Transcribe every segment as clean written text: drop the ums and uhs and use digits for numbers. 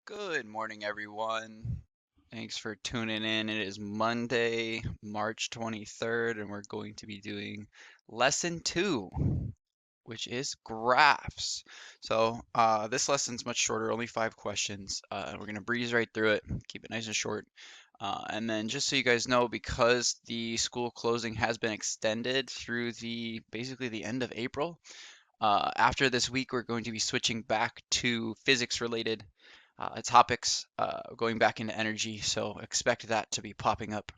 Good morning, everyone. Thanks for tuning in. It is Monday, March 23rd, and we're going to be doing lesson 2, which is graphs. This lesson's much shorter, only 5 questions. We're going to breeze right through it, keep it nice and short. And then just so you guys know, because the school closing has been extended through basically the end of April, after this week, we're going to be switching back to physics related topics, going back into energy. So expect that to be popping up.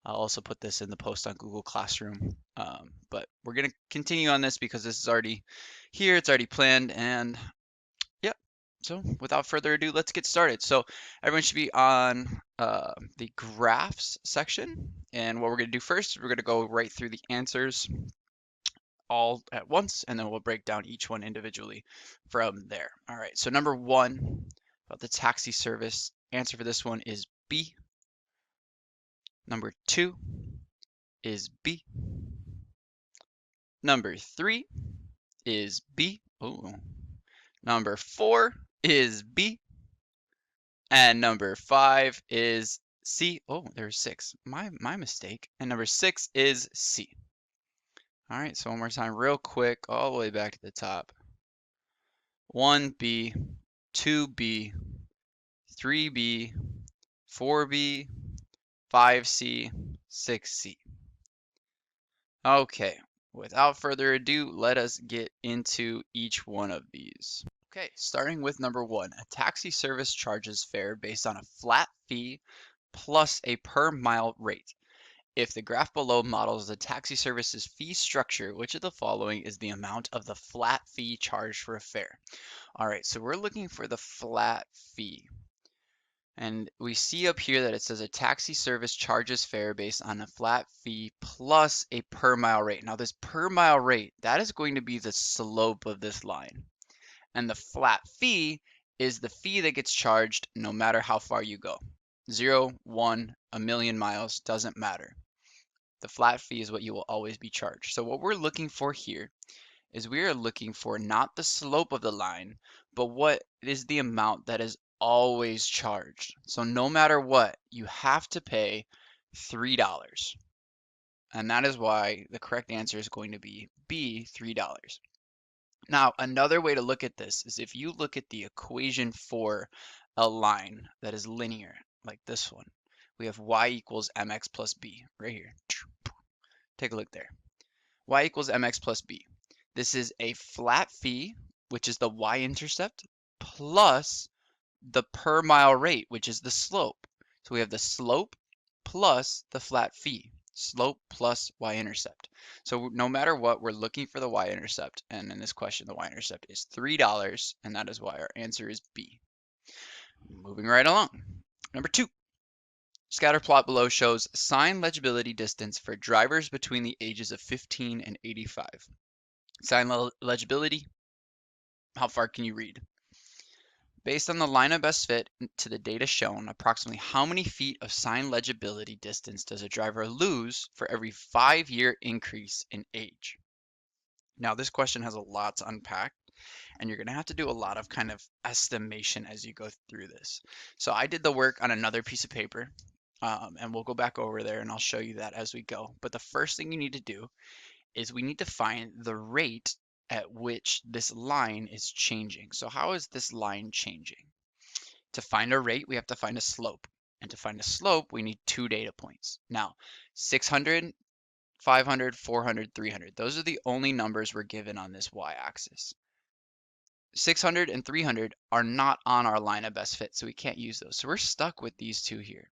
I'll also put this in the post on Google Classroom. But we're going to continue on this because this is already here, it's already planned. And yeah, so without further ado, let's get started. So everyone should be on the graphs section. And what we're going to do first, we're going to go right through the answers all at once, and then we'll break down each one individually from there. All right, so number 1 about the taxi service, answer for this one is B. Number 2 is B. Number 3 is B. Oh. Number 4 is B. And number 5 is C. Oh, there's 6. My mistake. And number 6 is C. All right, so one more time real quick, all the way back to the top. 1B, 2B, 3B, 4B, 5C, 6C. Okay, without further ado, let us get into each one of these. Okay, starting with number 1, a taxi service charges fare based on a flat fee plus a per mile rate. If the graph below models the taxi service's fee structure, which of the following is the amount of the flat fee charged for a fare? All right, so we're looking for the flat fee. And we see up here that it says a taxi service charges fare based on a flat fee plus a per mile rate. Now this per mile rate, that is going to be the slope of this line. And the flat fee is the fee that gets charged no matter how far you go. 0, 1, a million miles, doesn't matter. The flat fee is what you will always be charged. So what we're looking for here is we are looking for not the slope of the line, but what is the amount that is always charged. So no matter what, you have to pay $3. And that is why the correct answer is going to be B, $3. Now, another way to look at this is if you look at the equation for a line that is linear, like this one, we have y equals mx plus b right here. Take a look there. Y equals mx plus b. This is a flat fee, which is the y-intercept, plus the per mile rate, which is the slope. So we have the slope plus the flat fee. Slope plus y-intercept. So no matter what, we're looking for the y-intercept. And in this question, the y-intercept is $3, and that is why our answer is B. Moving right along. Number 2. Scatter plot below shows sign legibility distance for drivers between the ages of 15 and 85. Sign legibility, how far can you read? Based on the line of best fit to the data shown, approximately how many feet of sign legibility distance does a driver lose for every 5-year increase in age? Now, this question has a lot to unpack, and you're going to have to do a lot of kind of estimation as you go through this. So I did the work on another piece of paper, and we'll go back over there and I'll show you that as we go. But the first thing you need to do is we need to find the rate at which this line is changing. So how is this line changing? To find a rate, we have to find a slope. And to find a slope, we need 2 data points. Now, 600, 500, 400, 300. Those are the only numbers we're given on this y-axis. 600 and 300 are not on our line of best fit, so we can't use those. So we're stuck with these two here.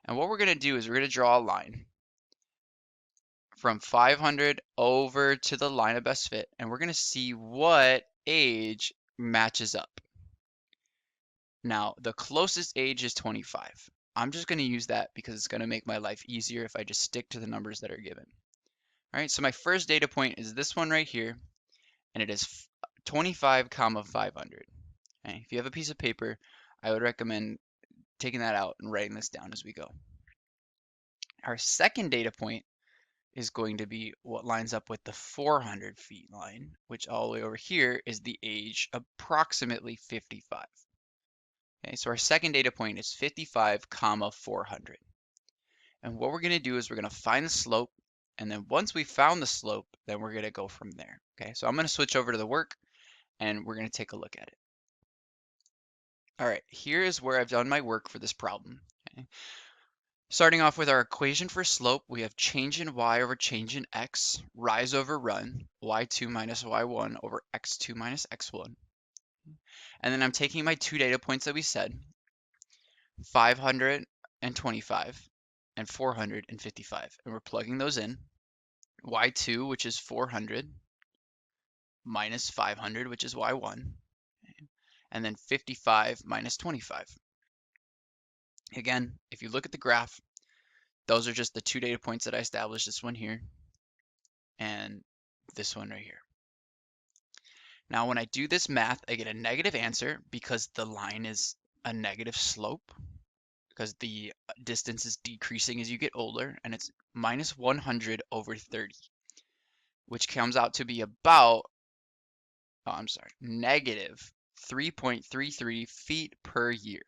And what we're going to do is we're going to draw a line from 500 over to the line of best fit, and we're going to see what age matches up. Now, the closest age is 25. I'm just going to use that because it's going to make my life easier if I just stick to the numbers that are given. All right, so my first data point is this one right here, and it is 25, 500. Okay, if you have a piece of paper, I would recommend taking that out and writing this down as we go. Our second data point is going to be what lines up with the 400 feet line, which all the way over here is the age approximately 55. Okay, so our second data point is 55, 400. And what we're going to do is we're going to find the slope, and then once we found the slope, then we're going to go from there. Okay, so I'm going to switch over to the work, and we're going to take a look at it. All right, here is where I've done my work for this problem. Okay. Starting off with our equation for slope, we have change in y over change in x, rise over run, y2 minus y1 over x2 minus x1. And then I'm taking my two data points that we said, 525 and 455, and we're plugging those in. Y2, which is 400, minus 500, which is y1, and then 55 minus 25. Again, if you look at the graph, those are just the two data points that I established, this one here and this one right here. Now, when I do this math, I get a negative answer because the line is a negative slope, because the distance is decreasing as you get older, and it's minus 100 over 30, which comes out to be about, negative 3.33 feet per year.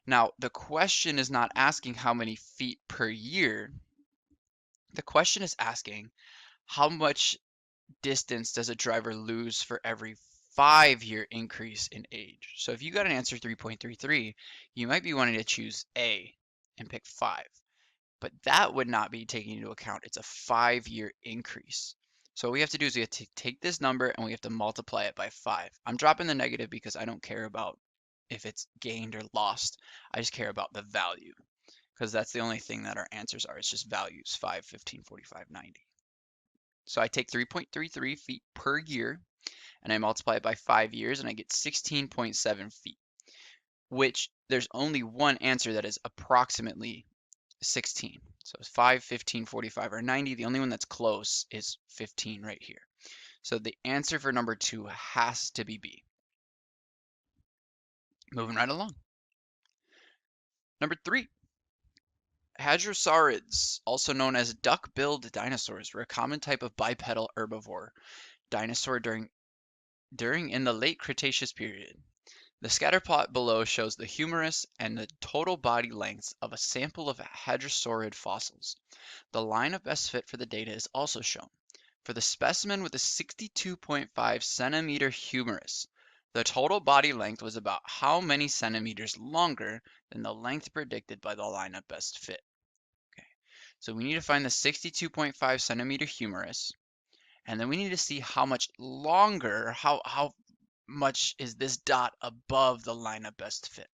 Now, the question is not asking how many feet per year. The question is asking how much distance does a driver lose for every 5-year increase in age. So if you got an answer 3.33, you might be wanting to choose A and pick 5. But that would not be taking into account it's a 5-year increase. So what we have to do is we have to take this number and we have to multiply it by 5. I'm dropping the negative because I don't care about if it's gained or lost. I just care about the value, because that's the only thing that our answers are. It's just values, 5, 15, 45, 90. So I take 3.33 feet per year and I multiply it by 5 years and I get 16.7 feet, which there's only one answer that is approximately 16. So it's 5, 15, 45, or 90. The only one that's close is 15 right here. So the answer for number 2 has to be B. Moving right along. Number 3. Hadrosaurids, also known as duck-billed dinosaurs, were a common type of bipedal herbivore dinosaur during in the late Cretaceous period. The scatter plot below shows the humerus and the total body lengths of a sample of hadrosaurid fossils. The line of best fit for the data is also shown. For the specimen with a 62.5 centimeter humerus, the total body length was about how many centimeters longer than the length predicted by the line of best fit. Okay, so we need to find the 62.5 centimeter humerus, and then we need to see how much longer, how much is this dot above the line of best fit.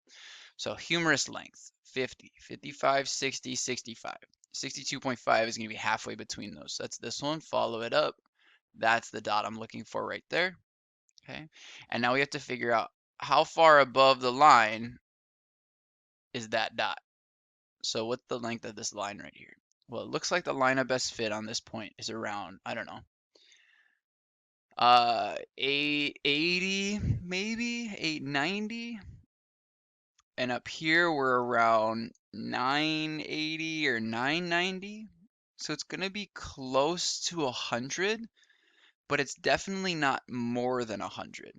So humerus length, 50, 55, 60, 65. 62.5 is going to be halfway between those. So that's this one. Follow it up. That's the dot I'm looking for right there. Okay. And now we have to figure out how far above the line is that dot. So what's the length of this line right here? Well, it looks like the line of best fit on this point is around, I don't know, 880, maybe 890. And up here we're around 980 or 990. So it's going to be close to 100, but it's definitely not more than 100.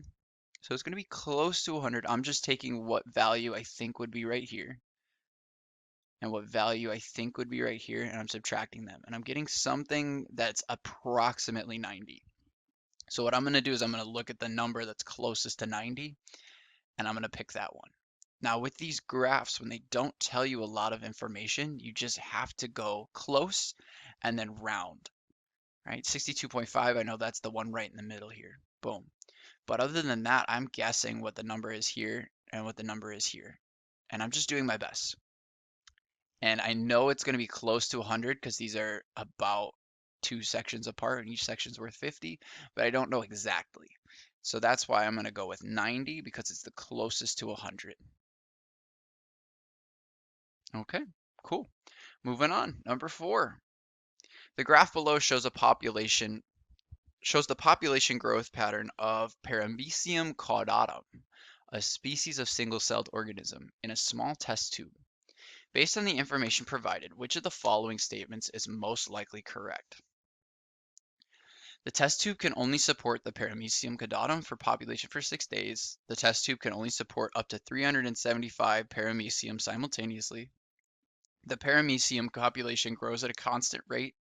So it's going to be close to 100. I'm just taking what value I think would be right here and what value I think would be right here, and I'm subtracting them. And I'm getting something that's approximately 90. So what I'm going to do is I'm going to look at the number that's closest to 90, and I'm going to pick that one. Now with these graphs, when they don't tell you a lot of information, you just have to go close and then round, right? 62.5, I know that's the one right in the middle here. Boom. But other than that, I'm guessing what the number is here and what the number is here. And I'm just doing my best. And I know it's going to be close to 100 because these are about 2 sections apart and each section's worth 50, but I don't know exactly. So that's why I'm going to go with 90 because it's the closest to 100. Okay, cool. Moving on, number 4. The graph below shows the population growth pattern of Paramecium caudatum, a species of single-celled organism, in a small test tube. Based on the information provided, which of the following statements is most likely correct? The test tube can only support the paramecium caudatum for population for 6 days. The test tube can only support up to 375 paramecium simultaneously. The paramecium population grows at a constant rate,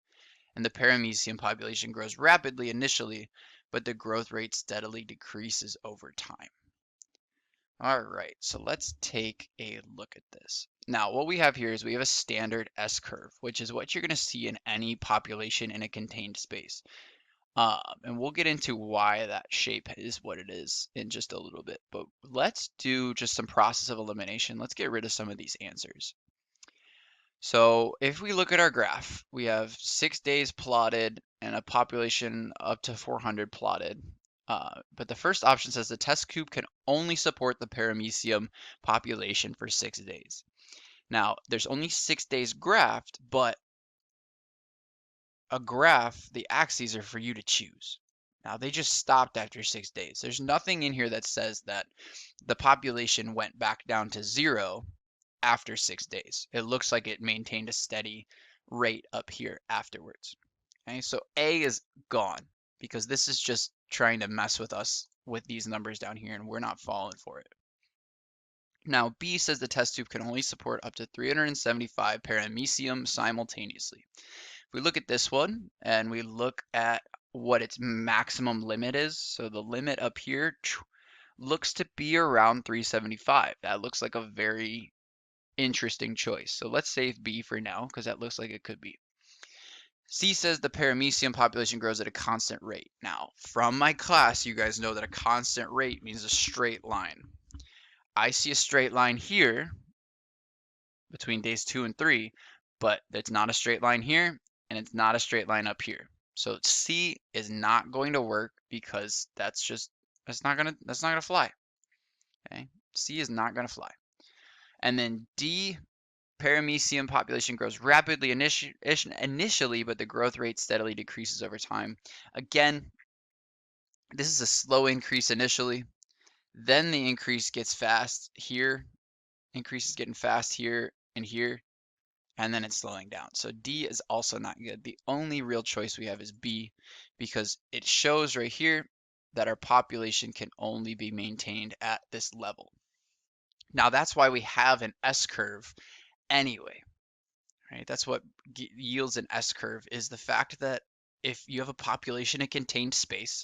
and the paramecium population grows rapidly initially, but the growth rate steadily decreases over time. All right, so let's take a look at this. Now, what we have here is we have a standard S-curve, which is what you're going to see in any population in a contained space. And we'll get into why that shape is what it is in just a little bit. But let's do just some process of elimination. Let's get rid of some of these answers. So if we look at our graph, we have 6 days plotted and a population up to 400 plotted. But the first option says the test tube can only support the paramecium population for 6 days. Now, there's only 6 days graphed, but a graph, the axes are for you to choose. Now, they just stopped after 6 days. There's nothing in here that says that the population went back down to 0 after 6 days. It looks like it maintained a steady rate up here afterwards. Okay, so A is gone because this is just trying to mess with us with these numbers down here, and we're not falling for it. Now, B says the test tube can only support up to 375 paramecium simultaneously. If we look at this one and we look at what its maximum limit is, so the limit up here looks to be around 375. That looks like a very interesting choice. So let's save B for now because that looks like it could be. C says the paramecium population grows at a constant rate. Now, from my class, you guys know that a constant rate means a straight line. I see a straight line here between days 2 and 3, but it's not a straight line here, and it's not a straight line up here. So C is not going to work because that's not gonna fly. Okay, C is not gonna fly. And then D, paramecium population grows rapidly initially, but the growth rate steadily decreases over time. Again, this is a slow increase initially. Then the increase gets fast here, increase is getting fast here and here, and then it's slowing down. So D is also not good. The only real choice we have is B because it shows right here that our population can only be maintained at this level. Now that's why we have an S-curve anyway, right? That's what yields an S-curve is the fact that if you have a population in contained space,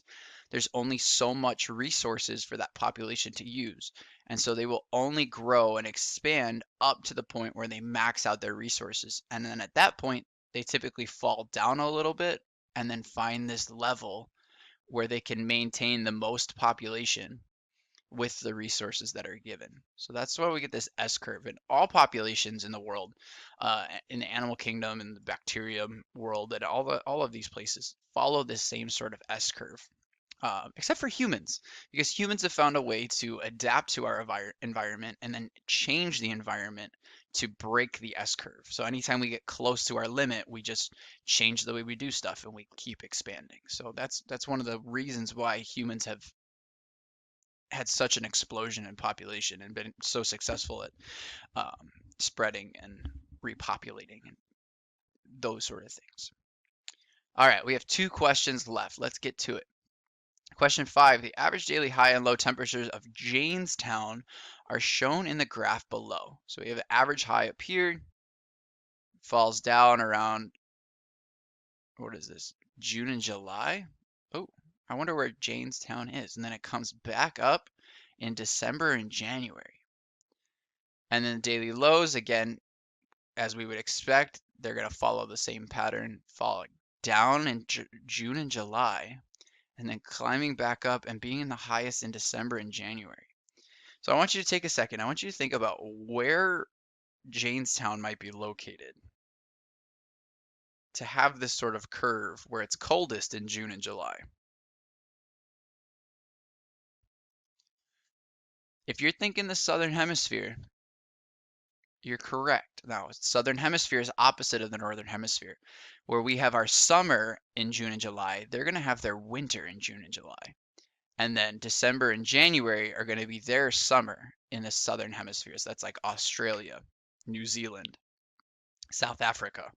there's only so much resources for that population to use. And so they will only grow and expand up to the point where they max out their resources. And then at that point, they typically fall down a little bit and then find this level where they can maintain the most population with the resources that are given. So that's why we get this S-curve. And all populations in the world, in the animal kingdom, in the bacterium world, and all of these places follow this same sort of S-curve. Except for humans, because humans have found a way to adapt to our environment and then change the environment to break the S-curve. So anytime we get close to our limit, we just change the way we do stuff and we keep expanding. So that's one of the reasons why humans have had such an explosion in population and been so successful at spreading and repopulating and those sort of things. All right, we have 2 questions left. Let's get to it. Question 5, the average daily high and low temperatures of Jamestown are shown in the graph below. So we have an average high up here, falls down around, what is this, June and July? Oh, I wonder where Jamestown is. And then it comes back up in December and January. And then the daily lows, again, as we would expect, they're going to follow the same pattern, falling down in June and July, and then climbing back up and being the highest in December and January. So I want you to take a second. I want you to think about where Jamestown might be located to have this sort of curve where it's coldest in June and July. If you're thinking the southern hemisphere, you're correct. Now, southern hemisphere is opposite of the northern hemisphere. Where we have our summer in June and July, they're going to have their winter in June and July. And then December and January are going to be their summer in the southern hemisphere. So that's like Australia, New Zealand, South Africa,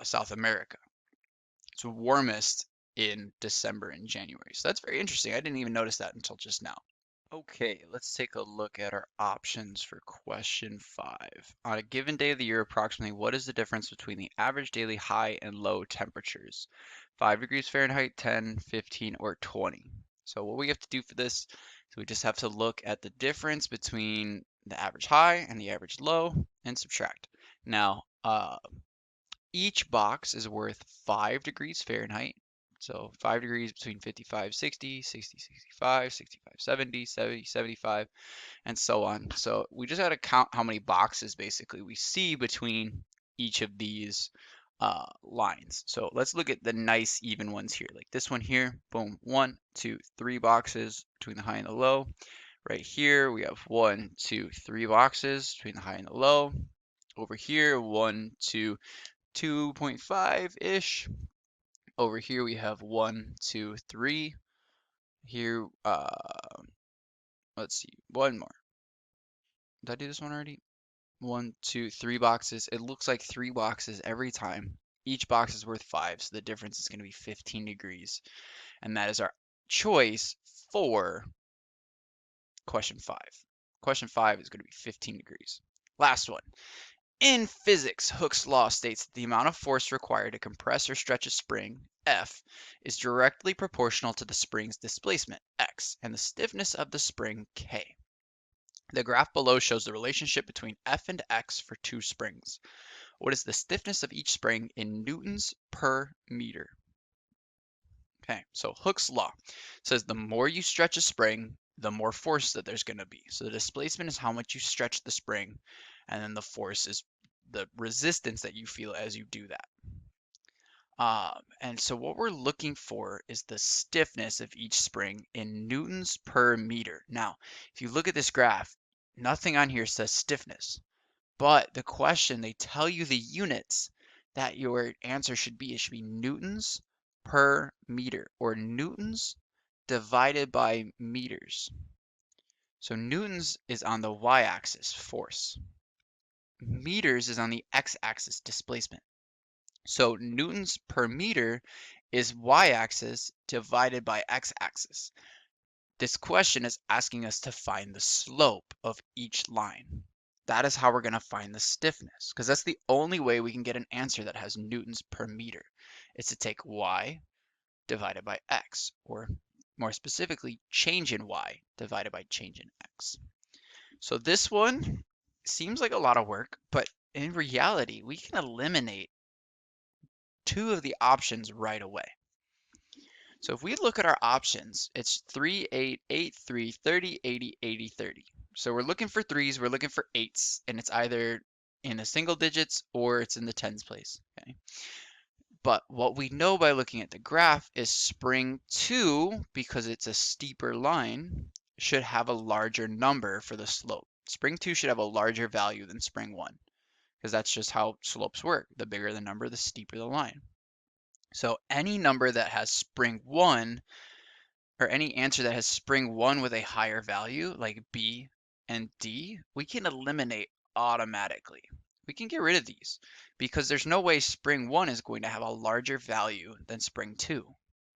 South America. It's warmest in December and January. So that's very interesting. I didn't even notice that until just now. Okay, let's take a look at our options for question 5. On a given day of the year, approximately what is the difference between the average daily high and low temperatures? 5 degrees Fahrenheit, 10, 15, or 20. So what we have to do for this is we just have to look at the difference between the average high and the average low and subtract. Now, each box is worth 5 degrees Fahrenheit. So 5 degrees between 55, 60, 60, 65, 65, 70, 70, 75, and so on. So we just got to count how many boxes basically we see between each of these lines. So let's look at the nice even ones here. Like this one here, boom, 1, 2, 3 boxes between the high and the low. Right here we have 1, 2, 3 boxes between the high and the low. Over here, 1, 2, 2.5-ish. Over here we have 1, 2, 3. Here, let's see, one more. Did I do this one already? 1, 2, 3 boxes. It looks like 3 boxes every time. Each box is worth 5, so the difference is going to be 15 degrees. And that is our choice for question 5. Question 5 is going to be 15 degrees. Last one. In physics, Hooke's law states that the amount of force required to compress or stretch a spring, F, is directly proportional to the spring's displacement, X, and the stiffness of the spring, K. The graph below shows the relationship between F and X for 2 springs. What is the stiffness of each spring in newtons per meter? Okay, so Hooke's law says the more you stretch a spring, the more force that there's going to be. So the displacement is how much you stretch the spring, and then the force is the resistance that you feel as you do that. And so what we're looking for is the stiffness of each spring in newtons per meter. Now, if you look at this graph, nothing on here says stiffness, but the question, they tell you the units that your answer should be. It should be newtons per meter, or newtons divided by meters. So newtons is on the y-axis, force. Meters is on the x-axis, displacement. So newtons per meter is y-axis divided by x-axis. This question is asking us to find the slope of each line. That is how we're going to find the stiffness, because that's the only way we can get an answer that has newtons per meter. It's to take y divided by x, or more specifically, change in y divided by change in x. So this one seems like a lot of work, but in reality, we can eliminate 2 of the options right away. So if we look at our options, it's 3, 8, 8, 3, 30, 80, 80, 30. So we're looking for 3s, we're looking for 8s, and it's either in the single digits or it's in the tens place. Okay. But what we know by looking at the graph is spring 2, because it's a steeper line, should have a larger number for the slope. Spring 2 should have a larger value than spring 1, because that's just how slopes work. The bigger the number, the steeper the line. So any number that has spring 1, or any answer that has spring 1 with a higher value, like B and D, we can eliminate automatically. We can get rid of these because there's no way spring 1 is going to have a larger value than spring 2.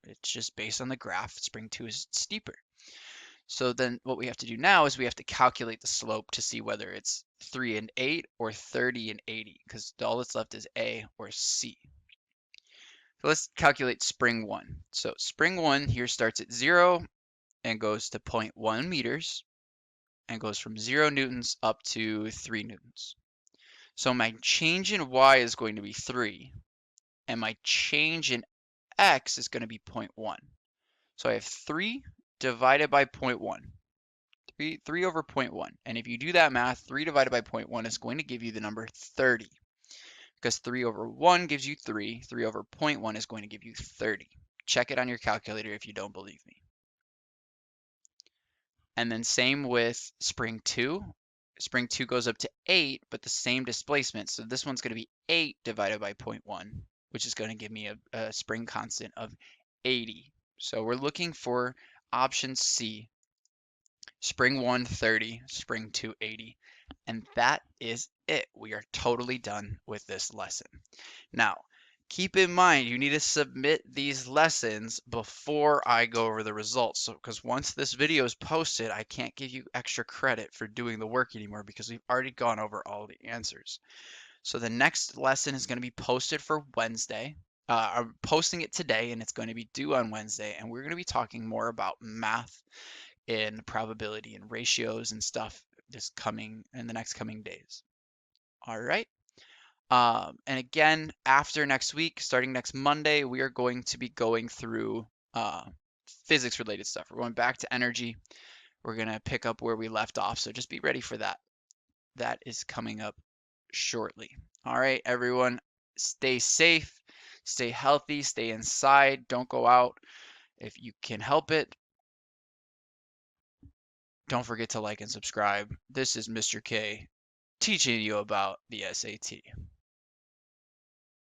It's just based on the graph, spring 2 is steeper. So then what we have to do now is we have to calculate the slope to see whether it's 3 and 8 or 30 and 80, because all that's left is A or C. So let's calculate spring 1. So spring 1 here starts at 0 and goes to 0.1 meters and goes from 0 newtons up to 3 newtons. So my change in y is going to be 3, and my change in x is going to be 0.1. So I have 3 divided by 0.1. 3 over 0.1. And if you do that math, 3 divided by 0.1 is going to give you the number 30. Because 3 over 1 gives you 3. 3 over 0.1 is going to give you 30. Check it on your calculator if you don't believe me. And then same with spring 2. Spring 2 goes up to 8, but the same displacement. So this one's going to be 8 divided by 0.1, which is going to give me a spring constant of 80. So we're looking for option C. Spring 1, 30, spring 2, 80. And that is it. We are totally done with this lesson. Now, Keep in mind, you need to submit these lessons before I go over the results. So, because once this video is posted, I can't give you extra credit for doing the work anymore because we've already gone over all the answers. So the next lesson is going to be posted for Wednesday. I'm posting it today and it's going to be due on Wednesday. And we're going to be talking more about math and probability and ratios and stuff this coming in the next coming days. All right. And again, after next week, starting next Monday, we are going to be going through physics related stuff. We're going back to energy. We're going to pick up where we left off. So just be ready for that. That is coming up shortly. All right, everyone, stay safe, stay healthy, stay inside. Don't go out if you can help it. Don't forget to like and subscribe. This is Mr. K teaching you about the SAT.